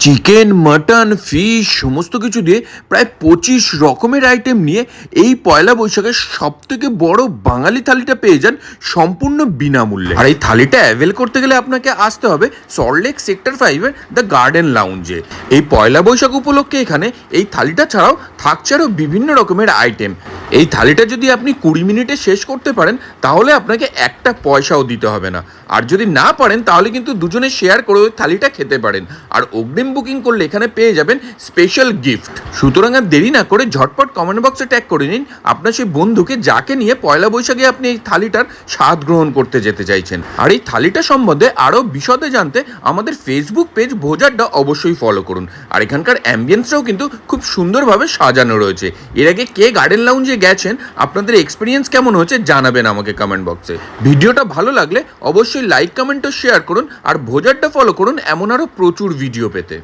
Chicken, mutton, fish সমস্ত কিছু দিয়ে প্রায় ২৫ রকমের আইটেম নিয়ে এই পয়লা বৈশাখের সবথেকে বড় বাঙালি থালিটা পেয়ে যান সম্পূর্ণ বিনামূল্যে। আর এই থালিটা অ্যাভেল করতে গেলে আপনাকে আসতে হবে সল্টলেক সেক্টর 5-এর দ্য গার্ডেন লাউঞ্জে। এই পয়লা বৈশাখ উপলক্ষে এখানে এই থালিটা ছাড়াও থাকছে আরও বিভিন্ন রকমের আইটেম। এই থালিটা যদি আপনি ২০ মিনিটে শেষ করতে পারেন তাহলে আপনাকে একটা পয়সাও দিতে হবে না। আর যদি না পারেন তাহলে কিন্তু দুজনে শেয়ার করে ওই থালিটা খেতে পারেন। আর অগ্রিম বুকিং করলে এখানে পেয়ে যাবেন স্পেশাল গিফট। সুতরাং আর দেরি না করে ঝটপট কমেন্ট বক্সে ট্যাগ করে নিন আপনার সেই বন্ধুকে যাকে নিয়ে পয়লা বৈশাখে আপনি এই থালিটার স্বাদ গ্রহণ করতে যেতে চাইছেন। আর এই থালিটা সম্বন্ধে আরও বিশদে জানতে আমাদের ফেসবুক পেজ ভোজাড্ডা অবশ্যই ফলো করুন। আর এখানকার অ্যাম্বিয়েন্সটাও কিন্তু খুব সুন্দরভাবে সাজানো রয়েছে। এর আগে কে গার্ডেন লাউঞ্জে গেছেন, আপনাদের এক্সপিরিয়েন্স কেমন হচ্ছে জানাবেন আমাকে কমেন্ট বক্সে। ভিডিওটা ভালো লাগলে অবশ্যই লাইক, কমেন্ট ও শেয়ার করুন। আর ভোজাড্ডা ফলো করুন এমন আরও প্রচুর ভিডিও পেতে।